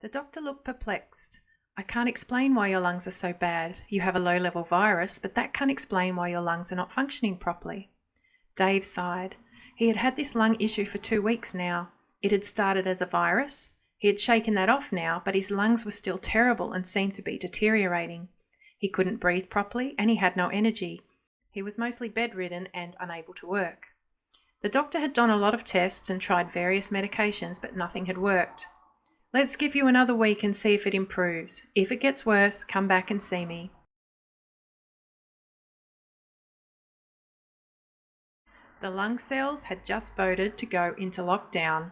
The doctor looked perplexed. I can't explain why your lungs are so bad. You have a low-level virus, but that can't explain why your lungs are not functioning properly. Dave sighed. He had had this lung issue for 2 weeks now. It had started as a virus. He had shaken that off now, but his lungs were still terrible and seemed to be deteriorating. He couldn't breathe properly and he had no energy. He was mostly bedridden and unable to work. The doctor had done a lot of tests and tried various medications, but nothing had worked. Let's give you another week and see if it improves. If it gets worse, come back and see me. The lung cells had just voted to go into lockdown.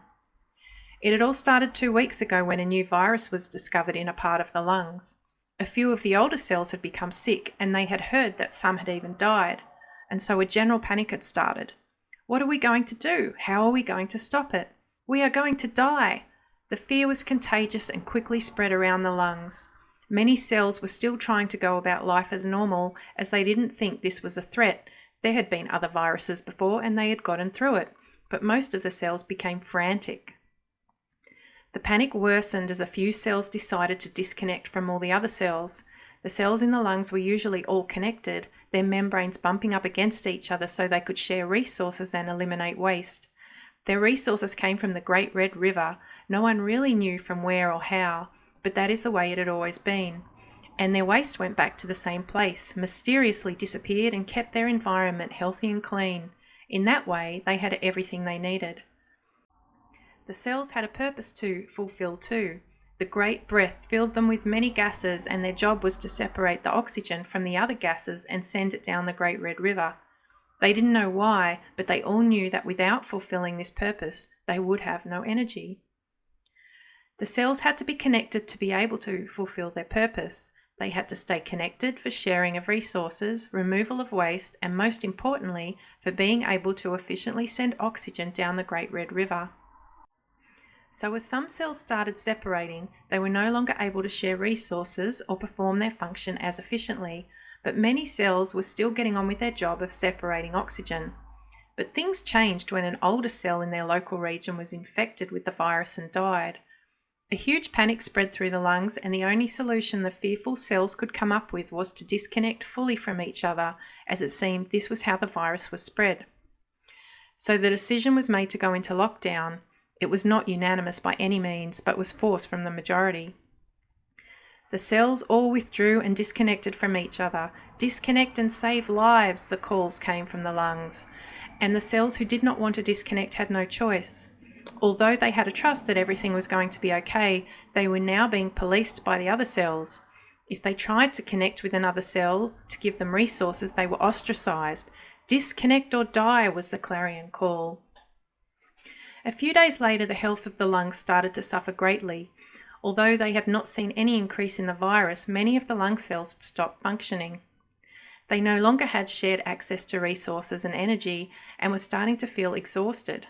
It had all started 2 weeks ago when a new virus was discovered in a part of the lungs. A few of the older cells had become sick and they had heard that some had even died, and so a general panic had started. What are we going to do? How are we going to stop it? We are going to die! The fear was contagious and quickly spread around the lungs. Many cells were still trying to go about life as normal, as they didn't think this was a threat. There had been other viruses before and they had gotten through it, but most of the cells became frantic. The panic worsened as a few cells decided to disconnect from all the other cells. The cells in the lungs were usually all connected, their membranes bumping up against each other so they could share resources and eliminate waste. Their resources came from the Great Red River. No one really knew from where or how, but that is the way it had always been. And their waste went back to the same place, mysteriously disappeared and kept their environment healthy and clean. In that way, they had everything they needed. The cells had a purpose to fulfill too. The great breath filled them with many gases, and their job was to separate the oxygen from the other gases and send it down the Great Red River. They didn't know why, but they all knew that without fulfilling this purpose, they would have no energy. The cells had to be connected to be able to fulfill their purpose. They had to stay connected for sharing of resources, removal of waste, and most importantly, for being able to efficiently send oxygen down the Great Red River. So as some cells started separating, they were no longer able to share resources or perform their function as efficiently, but many cells were still getting on with their job of separating oxygen. But things changed when an older cell in their local region was infected with the virus and died. A huge panic spread through the lungs, and the only solution the fearful cells could come up with was to disconnect fully from each other, as it seemed this was how the virus was spread. So the decision was made to go into lockdown. It was not unanimous by any means, but was forced from the majority. The cells all withdrew and disconnected from each other. Disconnect and save lives, the calls came from the lungs. And the cells who did not want to disconnect had no choice. Although they had a trust that everything was going to be okay, they were now being policed by the other cells. If they tried to connect with another cell to give them resources, they were ostracized. Disconnect or die was the clarion call. A few days later, the health of the lungs started to suffer greatly. Although they had not seen any increase in the virus, many of the lung cells had stopped functioning. They no longer had shared access to resources and energy and were starting to feel exhausted.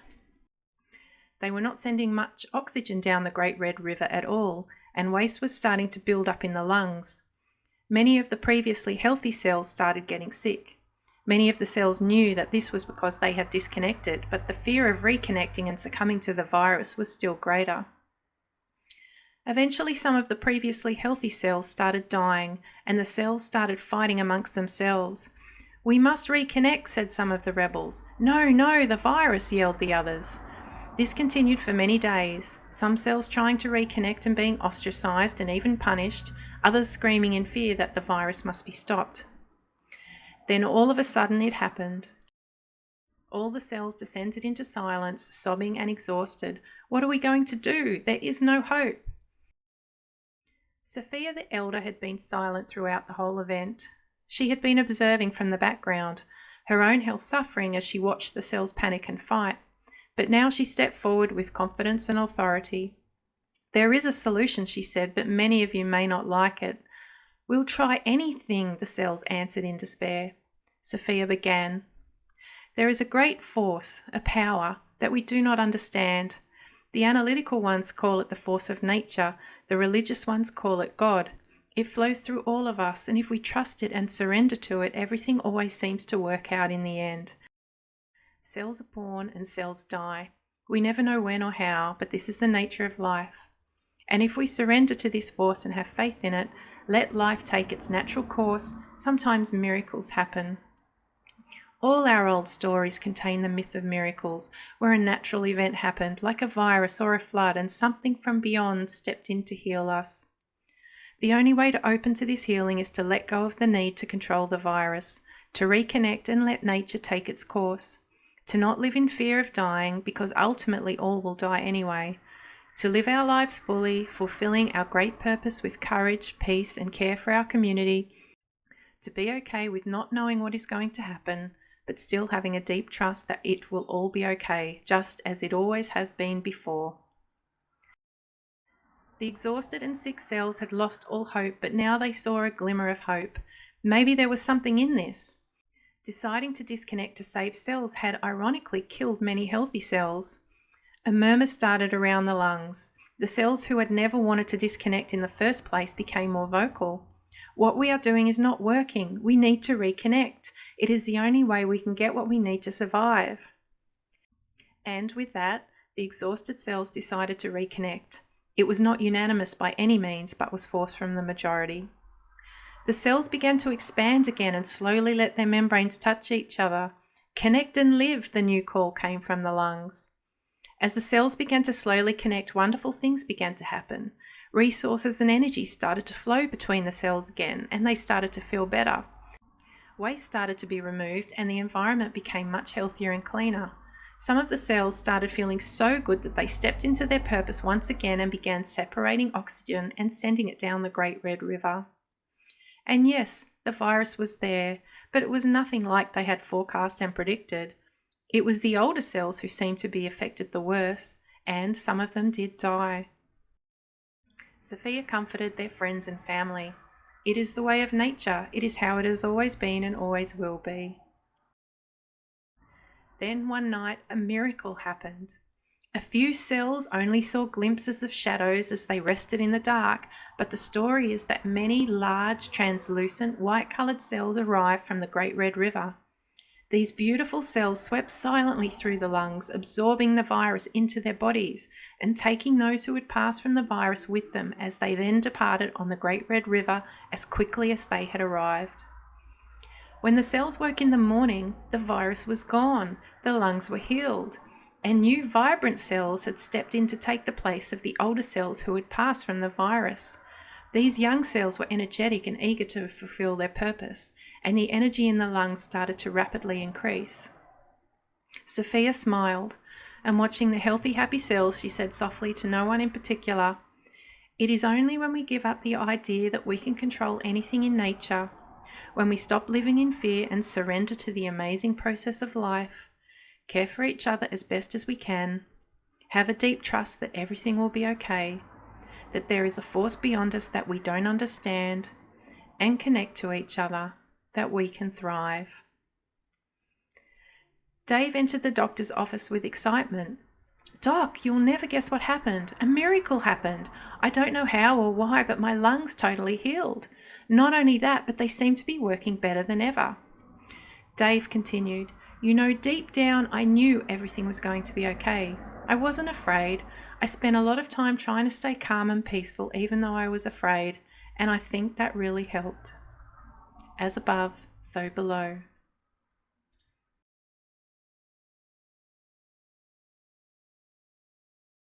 They were not sending much oxygen down the Great Red River at all, and waste was starting to build up in the lungs. Many of the previously healthy cells started getting sick. Many of the cells knew that this was because they had disconnected, but the fear of reconnecting and succumbing to the virus was still greater. Eventually, some of the previously healthy cells started dying, and the cells started fighting amongst themselves. "We must reconnect," said some of the rebels. "No, no, the virus," yelled the others. This continued for many days, some cells trying to reconnect and being ostracized and even punished, others screaming in fear that the virus must be stopped. Then all of a sudden it happened. All the cells descended into silence, sobbing and exhausted. What are we going to do? There is no hope. Sophia the elder had been silent throughout the whole event. She had been observing from the background, her own health suffering as she watched the cells panic and fight. But now she stepped forward with confidence and authority. "There is a solution," she said, "but many of you may not like it." "We'll try anything," the cells answered in despair. Sophia began. "There is a great force, a power, that we do not understand. The analytical ones call it the force of nature, the religious ones call it God. It flows through all of us, and if we trust it and surrender to it, everything always seems to work out in the end. Cells are born and cells die. We never know when or how, but this is the nature of life. And if we surrender to this force and have faith in it, let life take its natural course, sometimes miracles happen. All our old stories contain the myth of miracles, where a natural event happened, like a virus or a flood, and something from beyond stepped in to heal us. The only way to open to this healing is to let go of the need to control the virus, to reconnect and let nature take its course, to not live in fear of dying, because ultimately all will die anyway, to live our lives fully, fulfilling our great purpose with courage, peace, and care for our community, to be okay with not knowing what is going to happen, but still having a deep trust that it will all be okay, just as it always has been before. The exhausted and sick cells had lost all hope, but now they saw a glimmer of hope. Maybe there was something in this. Deciding to disconnect to save cells had ironically killed many healthy cells. A murmur started around the lungs. The cells who had never wanted to disconnect in the first place became more vocal. What we are doing is not working. We need to reconnect. It is the only way we can get what we need to survive. And with that, the exhausted cells decided to reconnect. It was not unanimous by any means, but was forced from the majority. The cells began to expand again and slowly let their membranes touch each other. Connect and live, the new call came from the lungs. As the cells began to slowly connect, wonderful things began to happen. Resources and energy started to flow between the cells again, and they started to feel better. Waste started to be removed, and the environment became much healthier and cleaner. Some of the cells started feeling so good that they stepped into their purpose once again and began separating oxygen and sending it down the Great Red River. And yes, the virus was there, but it was nothing like they had forecast and predicted. It was the older cells who seemed to be affected the worst, and some of them did die. Sophia comforted their friends and family. It is the way of nature. It is how it has always been and always will be. Then one night, a miracle happened. A few cells only saw glimpses of shadows as they rested in the dark, but the story is that many large, translucent, white-coloured cells arrived from the Great Red River. These beautiful cells swept silently through the lungs, absorbing the virus into their bodies and taking those who had passed from the virus with them as they then departed on the Great Red River as quickly as they had arrived. When the cells woke in the morning, the virus was gone, the lungs were healed, and new vibrant cells had stepped in to take the place of the older cells who had passed from the virus. These young cells were energetic and eager to fulfill their purpose, and the energy in the lungs started to rapidly increase. Sophia smiled, and watching the healthy, happy cells, she said softly to no one in particular, "It is only when we give up the idea that we can control anything in nature, when we stop living in fear and surrender to the amazing process of life, care for each other as best as we can, have a deep trust that everything will be okay, that there is a force beyond us that we don't understand, and connect to each other, that we can thrive." Dave entered the doctor's office with excitement. "Doc, you'll never guess what happened. A miracle happened. I don't know how or why, but my lungs totally healed. Not only that, but they seem to be working better than ever." Dave continued, "You know, deep down, I knew everything was going to be okay. I wasn't afraid. I spent a lot of time trying to stay calm and peaceful, even though I was afraid, and I think that really helped. As above, so below."